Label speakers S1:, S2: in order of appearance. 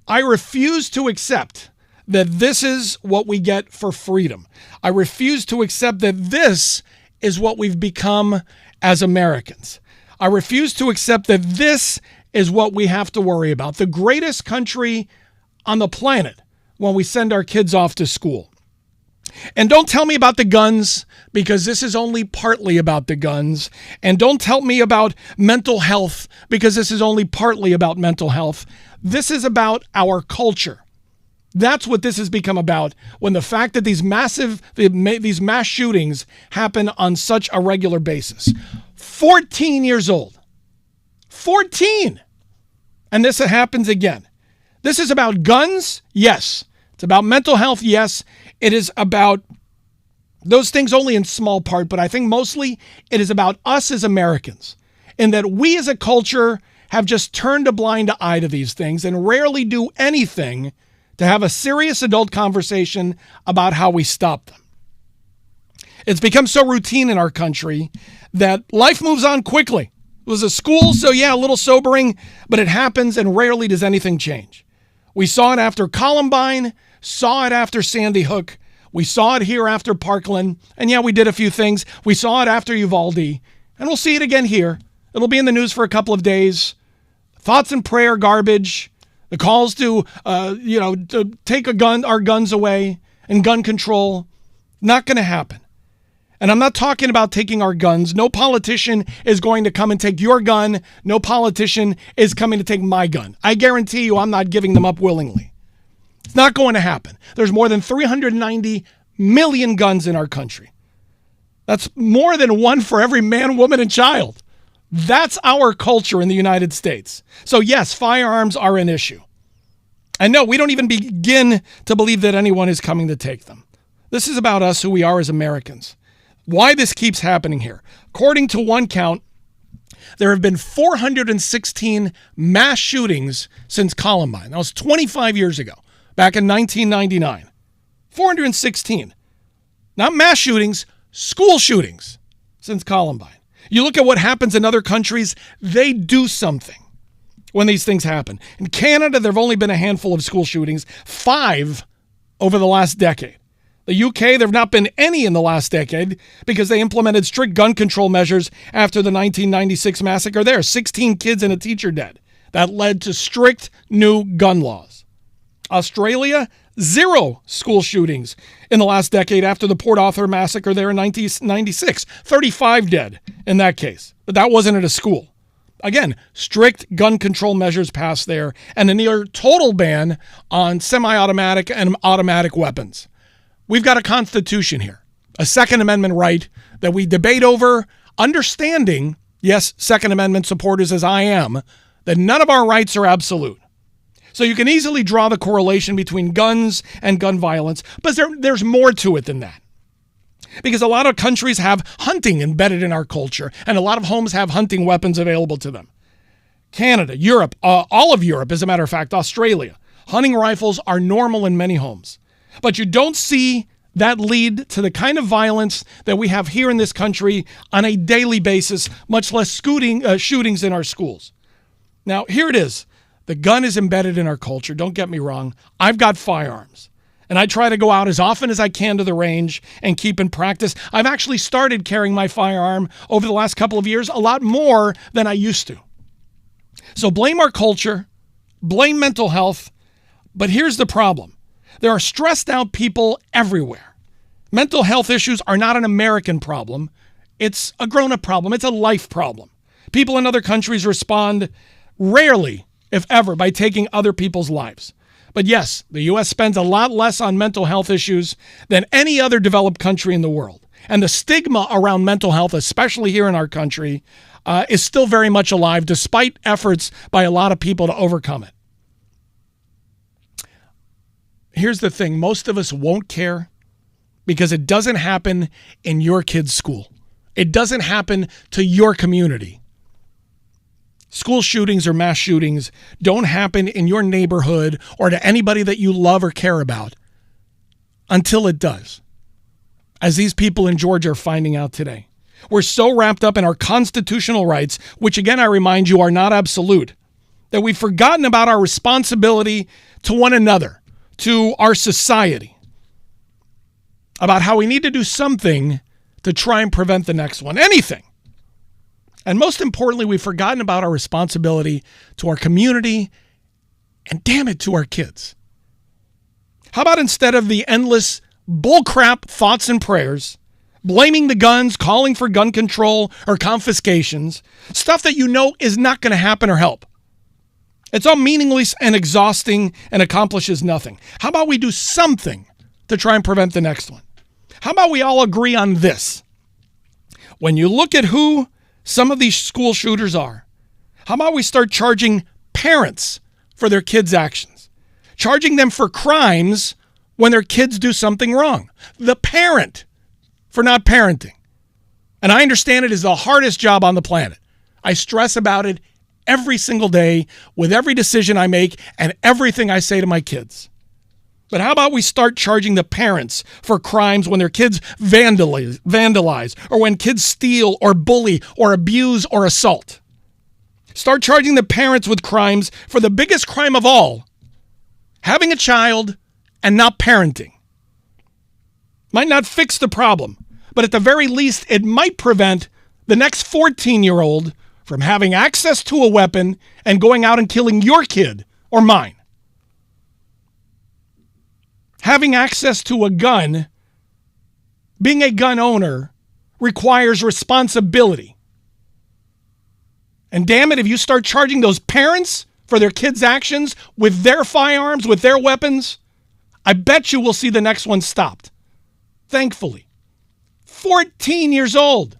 S1: I refuse to accept that this is what we get for freedom. I refuse to accept that this is what we've become as Americans. I refuse to accept that this is what we have to worry about. The greatest country on the planet when we send our kids off to school. And don't tell me about the guns, because this is only partly about the guns. And don't tell me about mental health, because this is only partly about mental health. This is about our culture. That's what this has become about, when the fact that these mass shootings happen on such a regular basis. 14 years old. 14! And this happens again. This is about guns? Yes. It's about mental health? Yes. It is about those things only in small part, but I think mostly it is about us as Americans, in that we as a culture have just turned a blind eye to these things and rarely do anything to have a serious adult conversation about how we stop them. It's become so routine in our country that life moves on quickly. It was a school, so yeah, a little sobering, but it happens and rarely does anything change. We saw it after Columbine, saw it after Sandy Hook, we saw it here after Parkland, and yeah, we did a few things. We saw it after Uvalde, and we'll see it again here. It'll be in the news for a couple of days. Thoughts and prayer garbage. The calls to take our guns away, and gun control. Not going to happen. And I'm not talking about taking our guns. No politician is going to come and take your gun. No politician is coming to take my gun. I guarantee you I'm not giving them up willingly. It's not going to happen. There's more than 390 million guns in our country. That's more than one for every man, woman, and child. That's our culture in the United States. So yes, firearms are an issue. And no, we don't even begin to believe that anyone is coming to take them. This is about us, who we are as Americans. Why this keeps happening here. According to one count, there have been 416 mass shootings since Columbine. That was 25 years ago, back in 1999. 416. Not mass shootings, school shootings since Columbine. You look at what happens in other countries, they do something when these things happen. In Canada, there have only been a handful of school shootings, 5 over the last decade. The UK, there have not been any in the last decade because they implemented strict gun control measures after the 1996 massacre there. 16 kids and a teacher dead. That led to strict new gun laws. Australia, 0 school shootings in the last decade after the Port Arthur massacre there in 1996. 35 dead in that case. But that wasn't at a school. Again, strict gun control measures passed there, and a near total ban on semi-automatic and automatic weapons. We've got a constitution here, a Second Amendment right that we debate over, understanding, yes, Second Amendment supporters as I am, that none of our rights are absolute. So you can easily draw the correlation between guns and gun violence, but there's more to it than that. Because a lot of countries have hunting embedded in our culture, and a lot of homes have hunting weapons available to them. Canada, Europe, all of Europe, as a matter of fact, Australia. Hunting rifles are normal in many homes. But you don't see that lead to the kind of violence that we have here in this country on a daily basis, much less shootings in our schools. Now, here it is. The gun is embedded in our culture. Don't get me wrong. I've got firearms. And I try to go out as often as I can to the range and keep in practice. I've actually started carrying my firearm over the last couple of years, a lot more than I used to. So blame our culture, blame mental health, but here's the problem. There are stressed out people everywhere. Mental health issues are not an American problem. It's a grown-up problem. It's a life problem. People in other countries respond rarely, if ever, by taking other people's lives. But yes, the U.S. spends a lot less on mental health issues than any other developed country in the world. And the stigma around mental health, especially here in our country, is still very much alive, despite efforts by a lot of people to overcome it. Here's the thing. Most of us won't care because it doesn't happen in your kid's school. It doesn't happen to your community. School shootings or mass shootings don't happen in your neighborhood or to anybody that you love or care about until it does, as these people in Georgia are finding out today. We're so wrapped up in our constitutional rights, which again, I remind you, are not absolute, that we've forgotten about our responsibility to one another, to our society, about how we need to do something to try and prevent the next one. Anything. And most importantly, we've forgotten about our responsibility to our community and, damn it, to our kids. How about instead of the endless bullcrap thoughts and prayers, blaming the guns, calling for gun control or confiscations, stuff that you know is not going to happen or help? It's all meaningless and exhausting and accomplishes nothing. How about we do something to try and prevent the next one? How about we all agree on this? When you look at who some of these school shooters are, how about we start charging parents for their kids' actions? Charging them for crimes when their kids do something wrong. The parent for not parenting. And I understand it is the hardest job on the planet. I stress about it every single day with every decision I make and everything I say to my kids. But how about we start charging the parents for crimes when their kids vandalize, or when kids steal or bully or abuse or assault? Start charging the parents with crimes for the biggest crime of all, having a child and not parenting. Might not fix the problem, but at the very least, it might prevent the next 14-year-old from having access to a weapon and going out and killing your kid or mine. Having access to a gun, being a gun owner, requires responsibility. And damn it, if you start charging those parents for their kids' actions with their firearms, with their weapons, I bet you will see the next one stopped. Thankfully. 14 years old.